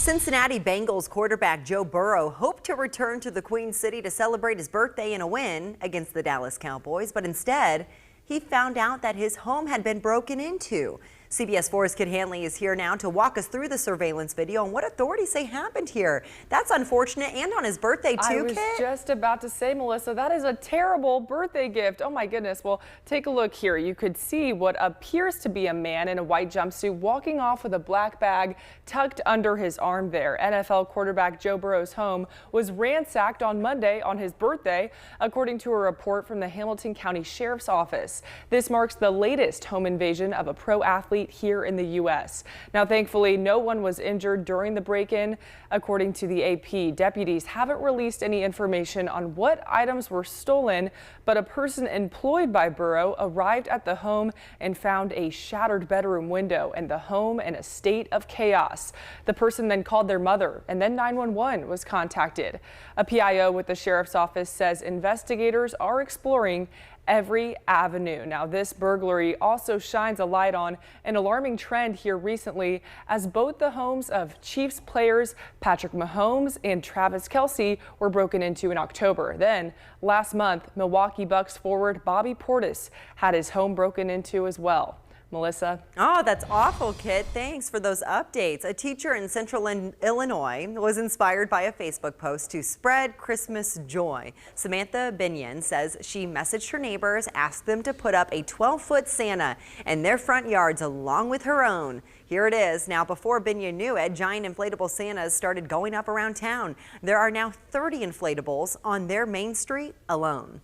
Cincinnati Bengals quarterback Joe Burrow hoped to return to the Queen City to celebrate his birthday in a win against the Dallas Cowboys, but instead, he found out that his home had been broken into. CBS 4's Kit Hanley is here now to walk us through the surveillance video and what authorities say happened here. That's unfortunate, and on his birthday too, Kit. I was just about to say, Melissa, that is a terrible birthday gift. Oh my goodness. Well, take a look here. You could see what appears to be a man in a white jumpsuit walking off with a black bag tucked under his arm there. NFL quarterback Joe Burrow's home was ransacked on Monday on his birthday, according to a report from the Hamilton County Sheriff's Office. This marks the latest home invasion of a pro athlete here in the U.S. Now, thankfully, no one was injured during the break-in. According to the AP, deputies haven't released any information on what items were stolen, but a person employed by Burrow arrived at the home and found a shattered bedroom window and the home in a state of chaos. The person then called their mother, and then 911 was contacted. A PIO with the sheriff's office says investigators are exploring every avenue. Now, this burglary also shines a light on an alarming trend here recently, as both the homes of Chiefs players Patrick Mahomes and Travis Kelce were broken into in October. Then last month, Milwaukee Bucks forward Bobby Portis had his home broken into as well. Melissa. Oh, that's awful, Kit. Thanks for those updates. A teacher in Central Illinois was inspired by a Facebook post to spread Christmas joy. Samantha Binion says she messaged her neighbors, asked them to put up a 12-foot Santa in their front yards along with her own. Here it is. Now, before Binion knew it, giant inflatable Santas started going up around town. There are now 30 inflatables on their main street alone.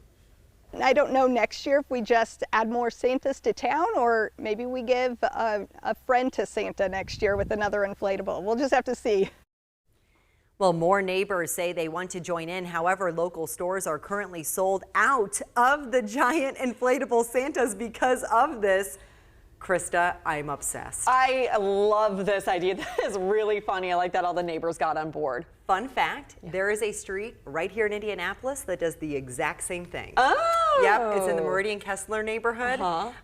I don't know next year if we just add more Santas to town, or maybe we give a friend to Santa next year with another inflatable. We'll just have to see. Well, more neighbors say they want to join in. However, local stores are currently sold out of the giant inflatable Santas because of this. Krista, I'm obsessed. I love this idea. That is really funny. I like that all the neighbors got on board. Fun fact, there is a street right here in Indianapolis that does the exact same thing. Oh! Yep, it's in the Meridian Kessler neighborhood.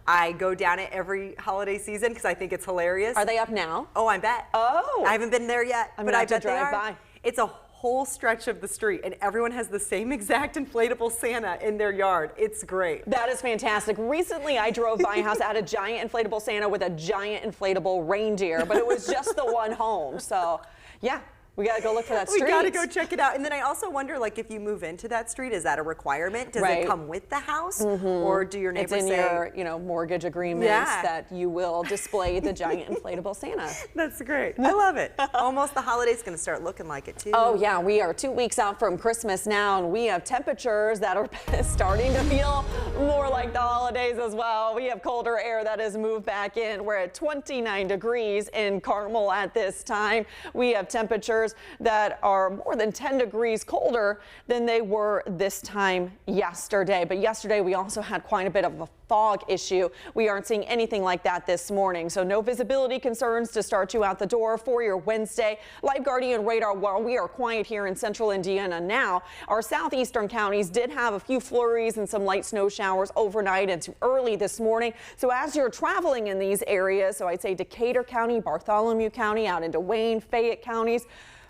I go down it every holiday season because I think it's hilarious. Are they up now? Oh, I bet. Oh! I haven't been there yet, but I bet they are. By. It's a whole stretch of the street, and everyone has the same exact inflatable Santa in their yard. It's great. That is fantastic. Recently, I drove by a house that had a giant inflatable Santa with a giant inflatable reindeer, but it was just the one home. So, yeah. We got to go look for that street. We got to go check it out. And then I also wonder, like, if you move into that street, is that a requirement? Does it come with the house? Or do your neighbors say? It's in your, mortgage agreements that you will display the giant inflatable Santa. That's great. I love it. Almost the holiday's going to start looking like it, too. Oh, yeah. We are 2 weeks out from Christmas now, and we have temperatures that are starting to feel more like the holidays as well. We have colder air that has moved back in. We're at 29 degrees in Carmel at this time. We have temperatures that are more than 10 degrees colder than they were this time yesterday. But yesterday we also had quite a bit of a fog issue. We aren't seeing anything like that this morning, so no visibility concerns to start you out the door for your Wednesday. Live Guardian radar, while we are quiet here in central Indiana now, our southeastern counties did have a few flurries and some light snow showers overnight into early this morning. So as you're traveling in these areas, so I'd say Decatur County, Bartholomew County, out into Wayne, Fayette counties,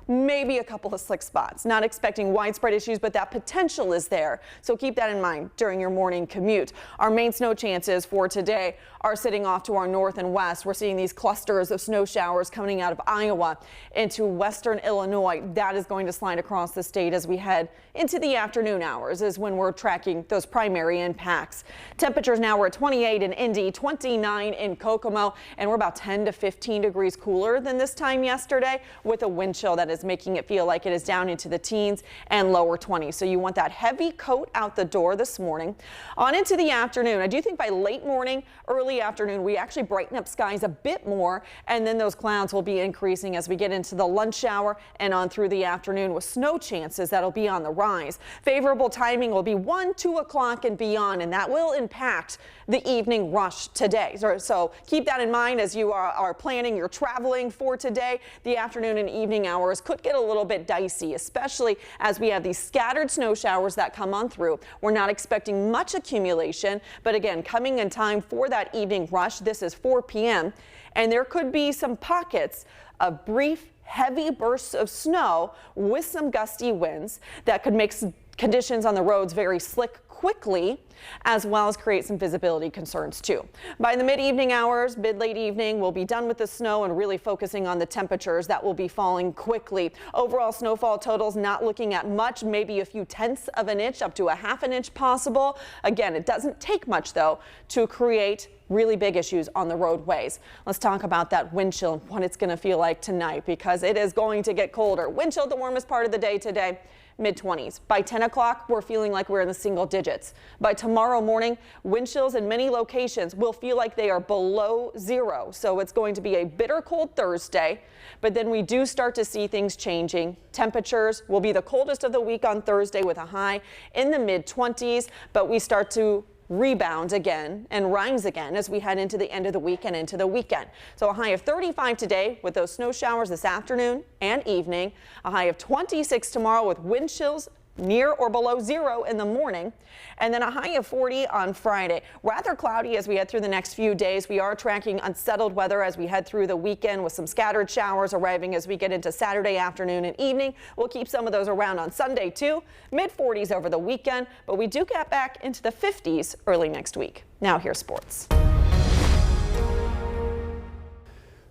maybe a couple of slick spots. Not expecting widespread issues, but that potential is there. So keep that in mind during your morning commute. Our main snow chances for today are sitting off to our north and west. We're seeing these clusters of snow showers coming out of Iowa into western Illinois. That is going to slide across the state as we head into the afternoon hours, is when we're tracking those primary impacts. Temperatures now are at 28 in Indy, 29 in Kokomo, and we're about 10 to 15 degrees cooler than this time yesterday, with a wind chill that is making it feel like it is down into the teens and lower 20s. So you want that heavy coat out the door this morning. On into the afternoon, I do think by late morning, early afternoon, we actually brighten up skies a bit more, and then those clouds will be increasing as we get into the lunch hour and on through the afternoon, with snow chances that'll be on the rise. Favorable timing will be 1, 2 o'clock and beyond, and that will impact the evening rush today. So keep that in mind as you are planning your traveling for today. The afternoon and evening hours could get a little bit dicey, especially as we have these scattered snow showers that come on through. We're not expecting much accumulation, but again, coming in time for that evening rush. This is 4 p.m. and there could be some pockets of brief heavy bursts of snow with some gusty winds that could make conditions on the roads very slick quickly, as well as create some visibility concerns too. By the mid-evening hours, mid-late evening, we'll be done with the snow and really focusing on the temperatures that will be falling quickly. Overall snowfall totals not looking at much, maybe a few tenths of an inch up to a half an inch possible. Again, it doesn't take much though to create really big issues on the roadways. Let's talk about that wind chill and what it's going to feel like tonight, because it is going to get colder. Wind chill the warmest part of the day today. Mid-20s. By 10 o'clock, we're feeling like we're in the single digits. By tomorrow morning, wind chills in many locations will feel like they are below zero. So it's going to be a bitter cold Thursday, but then we do start to see things changing. Temperatures will be the coldest of the week on Thursday with a high in the mid-20s, but we start to rebound again and rise again as we head into the end of the week and into the weekend. So a high of 35 today with those snow showers this afternoon and evening. A high of 26 tomorrow with wind chills near or below zero in the morning, and then a high of 40 on Friday. Rather cloudy as we head through the next few days. We are tracking unsettled weather as we head through the weekend with some scattered showers arriving as we get into Saturday afternoon and evening. We'll keep some of those around on Sunday too. Mid-40s over the weekend, but we do get back into the 50s early next week. Now here's sports.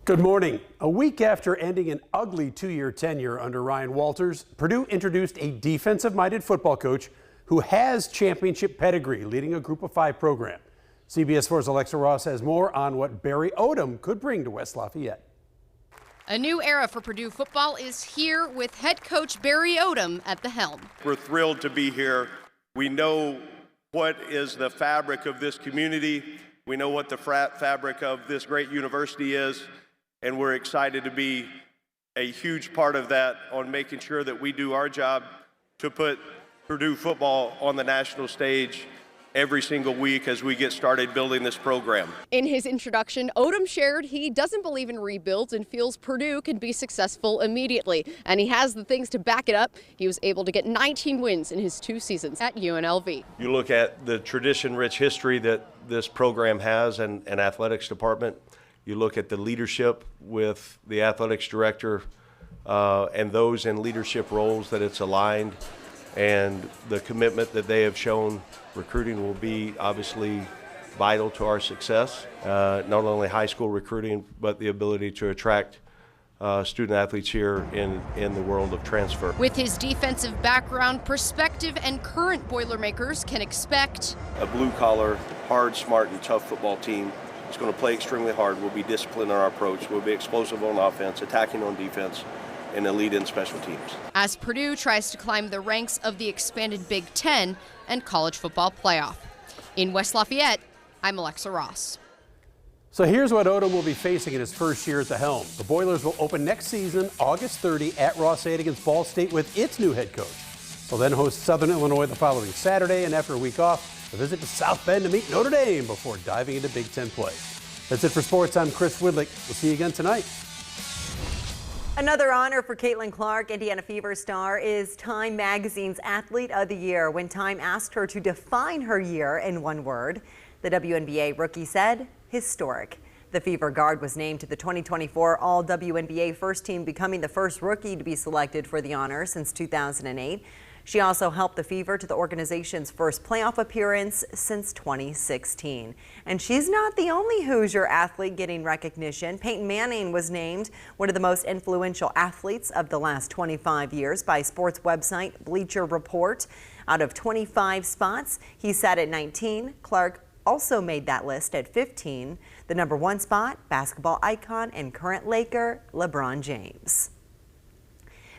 Good morning. A week after ending an ugly two-year tenure under Ryan Walters, Purdue introduced a defensive-minded football coach who has championship pedigree, leading a Group of 5 program. CBS 4's Alexa Ross has more on what Barry Odom could bring to West Lafayette. A new era for Purdue football is here with head coach Barry Odom at the helm. We're thrilled to be here. We know what is the fabric of this community. We know what the fabric of this great university is. And we're excited to be a huge part of that on making sure that we do our job to put Purdue football on the national stage every single week as we get started building this program. In his introduction, Odom shared he doesn't believe in rebuilds and feels Purdue can be successful immediately. And he has the things to back it up. He was able to get 19 wins in his 2 seasons at UNLV. You look at the tradition-rich history that this program has and athletics department. You look at the leadership with the athletics director and those in leadership roles that it's aligned, and the commitment that they have shown. Recruiting will be obviously vital to our success, not only high school recruiting, but the ability to attract student athletes here in the world of transfer. With his defensive background, prospective and current Boilermakers can expect A blue-collar, hard, smart, and tough football team. It's going to play extremely hard. We'll be disciplined in our approach. We'll be explosive on offense, attacking on defense, and elite in special teams. as Purdue tries to climb the ranks of the expanded Big Ten and college football playoff. In West Lafayette, I'm Alexa Ross. So here's what Odom will be facing in his first year at the helm. The Boilers will open next season, August 30, at Ross-Ade against Ball State with its new head coach. They'll then host Southern Illinois the following Saturday, and after a week off, a visit to South Bend to meet Notre Dame before diving into Big Ten play. That's it for sports. I'm Chris Widlick. We'll see you again tonight. Another honor for Caitlin Clark, Indiana Fever star, is Time Magazine's Athlete of the Year when Time asked her to define her year in one word. The WNBA rookie said, historic. The Fever guard was named to the 2024 All-WNBA first team, becoming the first rookie to be selected for the honor since 2008. She also helped the Fever to the organization's first playoff appearance since 2016. And she's not the only Hoosier athlete getting recognition. Peyton Manning was named one of the most influential athletes of the last 25 years by sports website Bleacher Report. Out of 25 spots, he sat at 19. Clark also made that list at 15. The number 1 spot, basketball icon and current Laker LeBron James.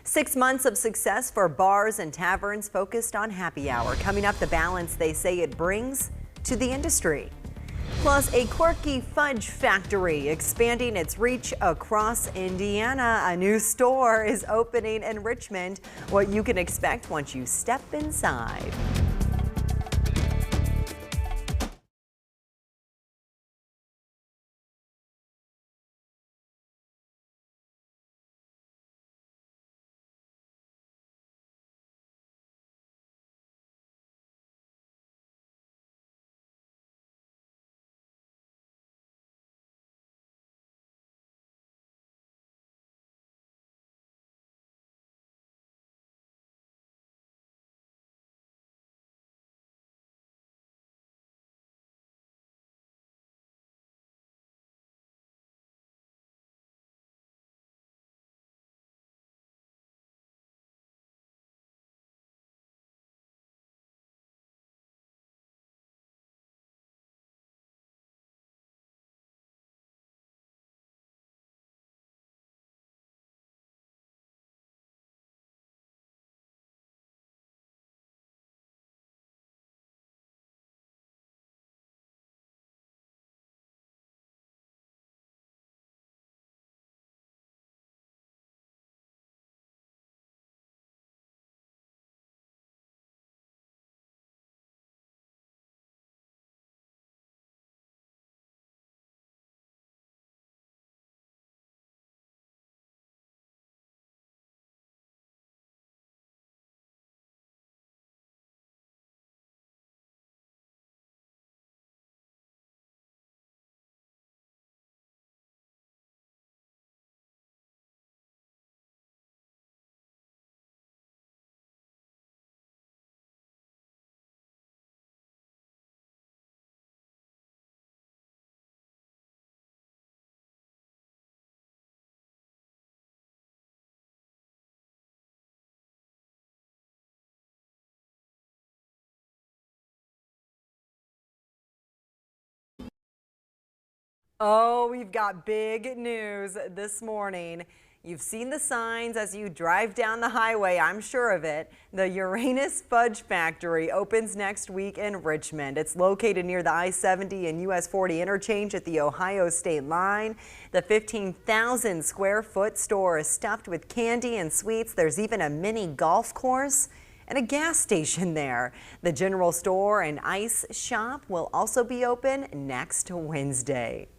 6 months of success for bars and taverns focused on happy hour. Coming up, the balance they say it brings to the industry. Plus, a quirky fudge factory expanding its reach across Indiana. A new store is opening in Richmond. What you can expect once you step inside. Oh, we've got big news this morning. You've seen the signs as you drive down the highway, I'm sure of it. The Uranus Fudge Factory opens next week in Richmond. It's located near the I-70 and US 40 interchange at the Ohio state line. The 15,000 square foot store is stuffed with candy and sweets. There's even a mini golf course and a gas station there. The general store and ice shop will also be open next Wednesday.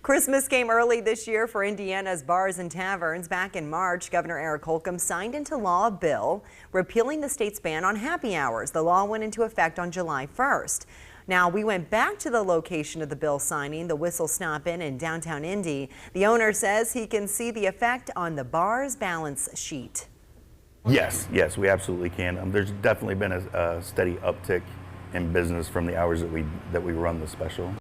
Christmas came early this year for Indiana's bars and taverns. Back in March, Governor Eric Holcomb signed into law a bill repealing the state's ban on happy hours. The law went into effect on July 1st. Now, we went back to the location of the bill signing, the Whistle Stop Inn in downtown Indy. The owner says he can see the effect on the bar's balance sheet. Yes, we absolutely can. There's definitely been a steady uptick in business from the hours that we run the special.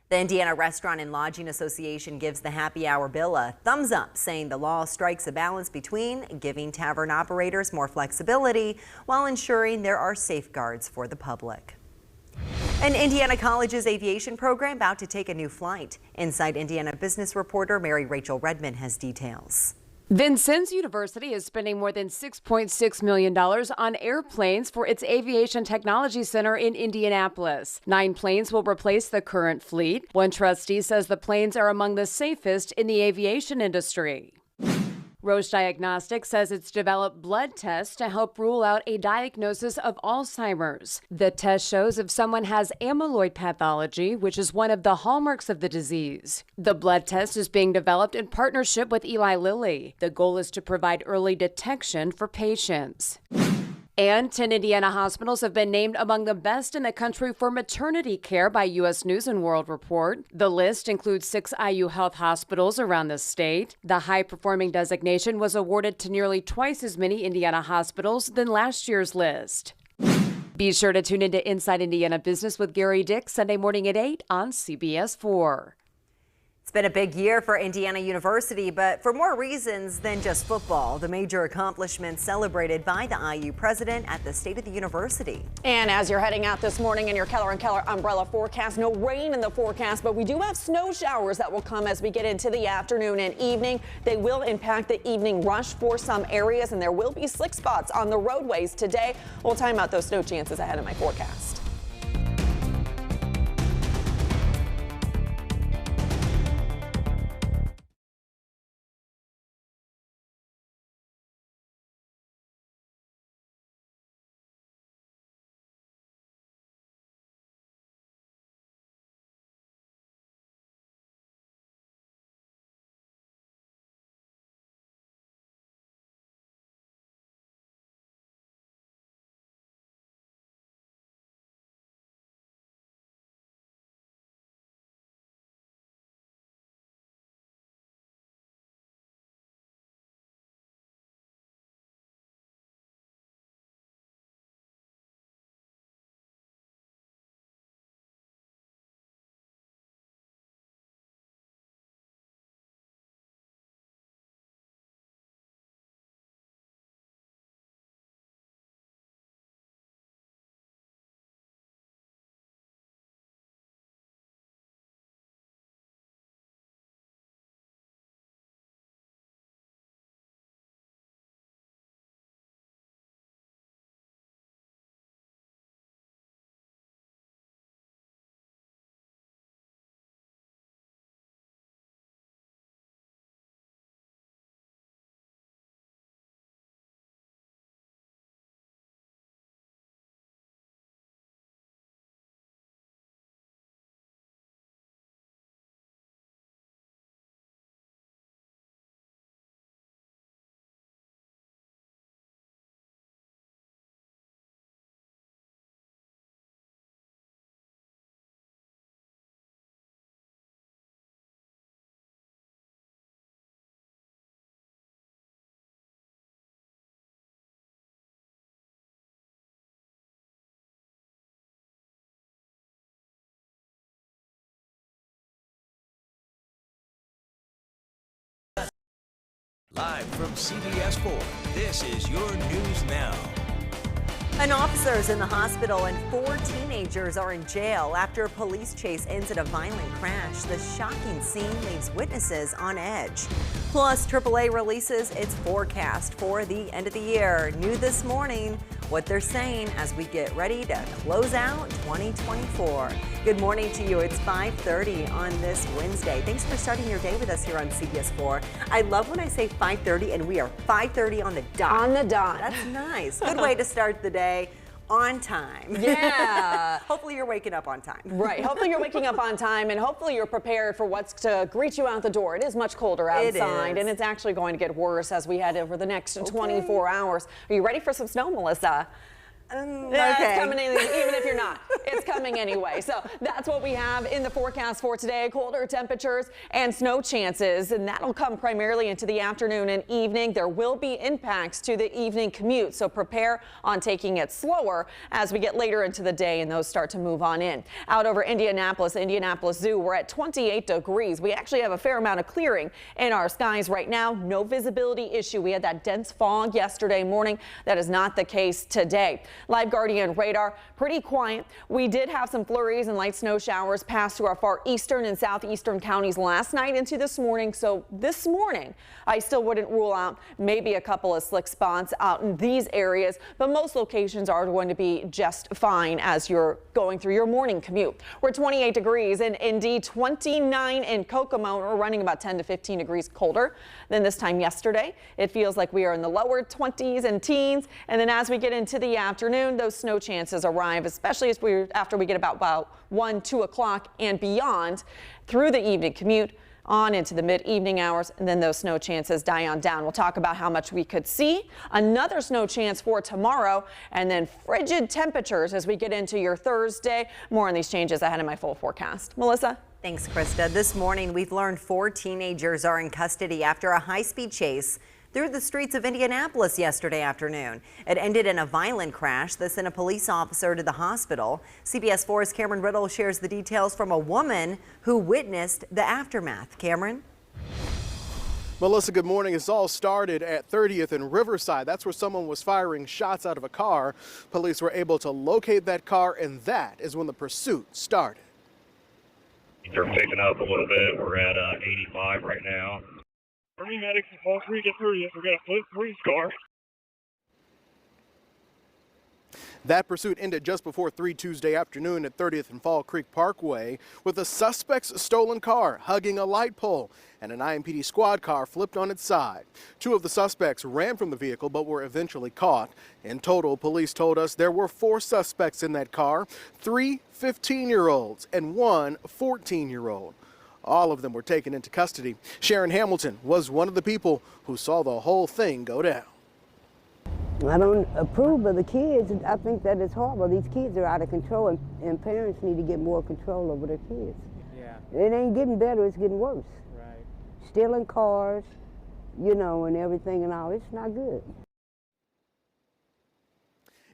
The Indiana Restaurant and Lodging Association gives the happy hour bill a thumbs up, saying the law strikes a balance between giving tavern operators more flexibility while ensuring there are safeguards for the public. An Indiana College's aviation program about to take a new flight. Inside Indiana business reporter Mary Rachel Redmond has details. Vincennes University is spending more than $6.6 million on airplanes for its Aviation Technology Center in Indianapolis. 9 planes will replace the current fleet. One trustee says the planes are among the safest in the aviation industry. Roche Diagnostics says it's developed blood tests to help rule out a diagnosis of Alzheimer's. The test shows if someone has amyloid pathology, which is one of the hallmarks of the disease. The blood test is being developed in partnership with Eli Lilly. The goal is to provide early detection for patients. And 10 Indiana hospitals have been named among the best in the country for maternity care by U.S. News & World Report. The list includes 6 IU Health hospitals around the state. The high-performing designation was awarded to nearly twice as many Indiana hospitals than last year's list. Be sure to tune into Inside Indiana Business with Gary Dick Sunday morning at 8 on CBS 4. It's been a big year for Indiana University, but for more reasons than just football. The major accomplishments celebrated by the IU president at the State of the University. And as you're heading out this morning in your Keller & Keller umbrella forecast, no rain in the forecast, but we do have snow showers that will come as we get into the afternoon and evening. They will impact the evening rush for some areas, and there will be slick spots on the roadways today. We'll time out those snow chances ahead of my forecast. Live from CBS 4, this is your News Now. An officer is in the hospital and 4 teenagers are in jail after a police chase ends in a violent crash. The shocking scene leaves witnesses on edge. Plus, AAA releases its forecast for the end of the year. New this morning, what they're saying as we get ready to close out 2024. Good morning to you. It's 5:30 on this Wednesday. Thanks for starting your day with us here on CBS 4. I love when I say 5:30 and we are 5:30 on the dot. On the dot. That's nice. Good way to start the day. On time. Yeah. Hopefully you're waking up on time. Right. Hopefully you're waking up on time, and hopefully you're prepared for what's to greet you out the door. It is much colder outside, and it's actually going to get worse as we head over the next 24 hours. Are you ready for some snow, Melissa? Yeah, okay. It's coming in, even if you're not. It's coming anyway. So that's what we have in the forecast for today. Colder temperatures and snow chances, and that'll come primarily into the afternoon and evening. There will be impacts to the evening commute, so prepare on taking it slower as we get later into the day and those start to move on in. Out over Indianapolis, Indianapolis Zoo, we're at 28 degrees. We actually have a fair amount of clearing in our skies right now. No visibility issue. We had that dense fog yesterday morning. That is not the case today. Live Guardian radar, pretty quiet. We did have some flurries and light snow showers pass through our far eastern and southeastern counties last night into this morning. So this morning, I still wouldn't rule out maybe a couple of slick spots out in these areas, but most locations are going to be just fine as you're going through your morning commute. We're 28 degrees in Indy, 29 in Kokomo. We're running about 10 to 15 degrees colder than this time yesterday. It feels like we are in the lower 20s and teens. And then as we get into the afternoon, those snow chances arrive, especially after we get about 1, 2 o'clock and beyond through the evening commute on into the mid-evening hours, and then those snow chances die on down. We'll talk about how much we could see, another snow chance for tomorrow, and then frigid temperatures as we get into your Thursday. More on these changes ahead of my full forecast. Melissa? Thanks, Krista. This morning, we've learned 4 teenagers are in custody after a high-speed chase through the streets of Indianapolis yesterday afternoon. It ended in a violent crash that sent a police officer to the hospital. CBS 4's Cameron Riddle shares the details from a woman who witnessed the aftermath. Cameron? Melissa, good morning. It's all started at 30th and Riverside. That's where someone was firing shots out of a car. Police were able to locate that car, and that is when the pursuit started. They're picking up a little bit. We're at 85 right now. Army medics in Fall Creek at 30th. We got a police car. That pursuit ended just before 3 Tuesday afternoon at 30th and Fall Creek Parkway with a suspect's stolen car hugging a light pole, and an IMPD squad car flipped on its side. 2 of the suspects ran from the vehicle but were eventually caught. In total, police told us there were 4 suspects in that car, 3 15-year-olds and 1 14-year-old. All of them were taken into custody. Sharon Hamilton was one of the people who saw the whole thing go down. I don't approve of the kids. I think that is horrible. These kids are out of control, and parents need to get more control over their kids. Yeah. It ain't getting better, it's getting worse. Right. Stealing cars, you know, and everything and all. It's not good.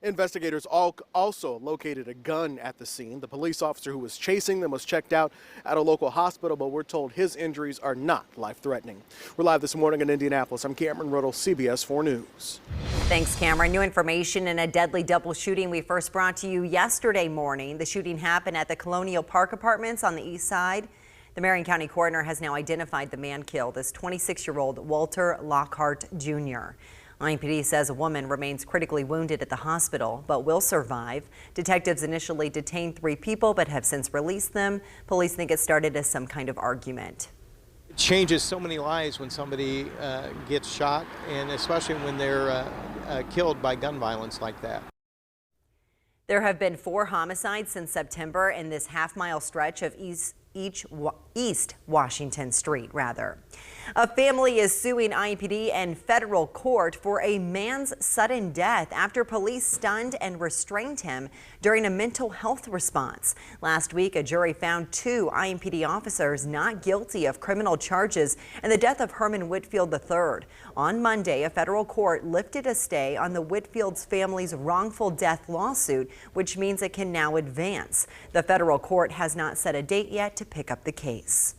Investigators also located a gun at the scene. The police officer who was chasing them was checked out at a local hospital, but we're told his injuries are not life-threatening. We're live this morning in Indianapolis. I'm Cameron Riddle, CBS 4 News. Thanks, Cameron. New information in a deadly double shooting we first brought to you yesterday morning. The shooting happened at the Colonial Park Apartments on the east side. The Marion County coroner has now identified the man killed as 26-year-old Walter Lockhart Jr. IMPD says a woman remains critically wounded at the hospital but will survive. Detectives initially detained 3 people but have since released them. Police think it started as some kind of argument. It changes so many lives when somebody gets shot, and especially when they're killed by gun violence like that. There have been 4 homicides since September in this half-mile stretch of East Washington Street, A family is suing IMPD and federal court for a man's sudden death after police stunned and restrained him during a mental health response. Last week, a jury found 2 IMPD officers not guilty of criminal charges in the death of Herman Whitfield III. On Monday, a federal court lifted a stay on the Whitfield's family's wrongful death lawsuit, which means it can now advance. The federal court has not set a date yet to pick up the case.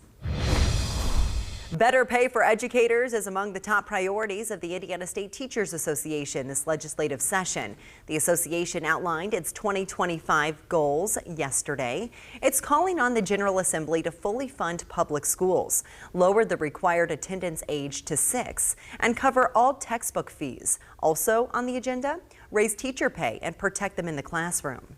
Better pay for educators is among the top priorities of the Indiana State Teachers Association this legislative session. The association outlined its 2025 goals yesterday. It's calling on the General Assembly to fully fund public schools, lower the required attendance age to 6, and cover all textbook fees. Also on the agenda, raise teacher pay and protect them in the classroom.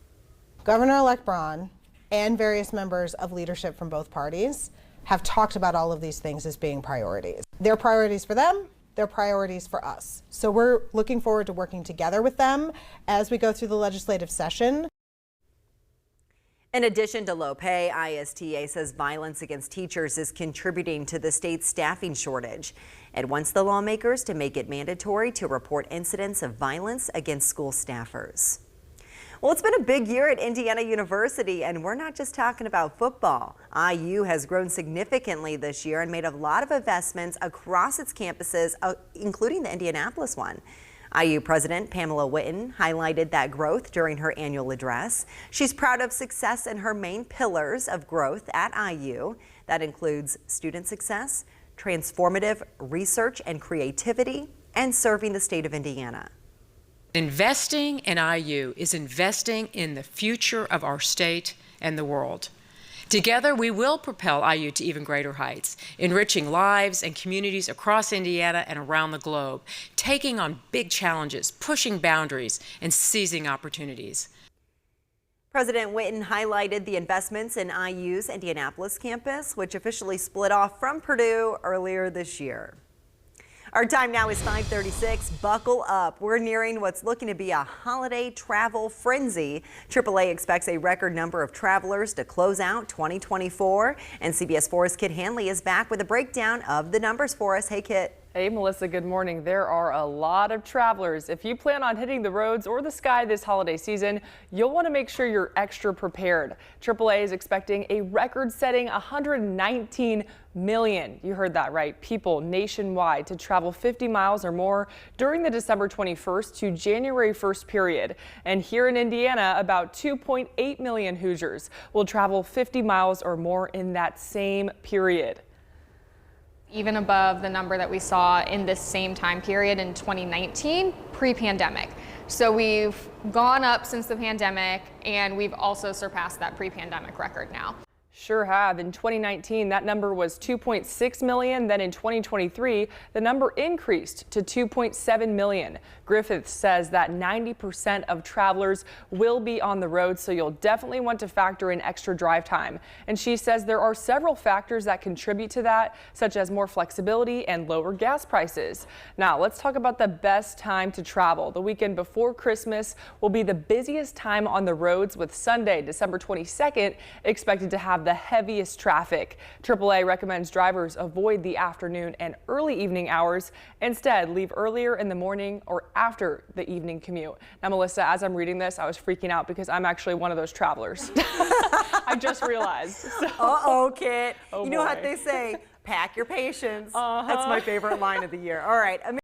Governor-elect Braun and various members of leadership from both parties have talked about all of these things as being priorities. They're priorities for them, they're priorities for us. So we're looking forward to working together with them as we go through the legislative session. In addition to low pay, ISTA says violence against teachers is contributing to the state's staffing shortage. It wants the lawmakers to make it mandatory to report incidents of violence against school staffers. Well, it's been a big year at Indiana University, and we're not just talking about football. IU has grown significantly this year and made a lot of investments across its campuses, including the Indianapolis one. IU President Pamela Whitten highlighted that growth during her annual address. She's proud of success in her main pillars of growth at IU. That includes student success, transformative research and creativity, and serving the state of Indiana. Investing in IU is investing in the future of our state and the world. Together, we will propel IU to even greater heights, enriching lives and communities across Indiana and around the globe, taking on big challenges, pushing boundaries, and seizing opportunities. President Whitten highlighted the investments in IU's Indianapolis campus, which officially split off from Purdue earlier this year. Our time now is 5:36. Buckle up. We're nearing what's looking to be a holiday travel frenzy. AAA expects a record number of travelers to close out 2024. And CBS 4's Kit Hanley is back with a breakdown of the numbers for us. Hey, Kit. Hey, Melissa, good morning. There are a lot of travelers. If you plan on hitting the roads or the sky this holiday season, you'll want to make sure you're extra prepared. AAA is expecting a record-setting 119 million, you heard that right, people nationwide to travel 50 miles or more during the December 21st to January 1st period. And here in Indiana, about 2.8 million Hoosiers will travel 50 miles or more in that same period. Even above the number that we saw in this same time period in 2019, pre-pandemic. So we've gone up since the pandemic, and we've also surpassed that pre-pandemic record now. Sure have. In 2019, that number was 2.6 million. Then in 2023, the number increased to 2.7 million. Griffith says that 90% of travelers will be on the road, so you'll definitely want to factor in extra drive time. And she says there are several factors that contribute to that, such as more flexibility and lower gas prices. Now, let's talk about the best time to travel. The weekend before Christmas will be the busiest time on the roads, with Sunday, December 22nd, expected to have the heaviest traffic. AAA recommends drivers avoid the afternoon and early evening hours. Instead, leave earlier in the morning or after the evening commute. Now, Melissa, as I'm reading this, I was freaking out because I'm actually one of those travelers. I just realized. So. Uh-oh, Kit. Oh, you know boy. what they say, pack your patience. That's my favorite line of the year. All right.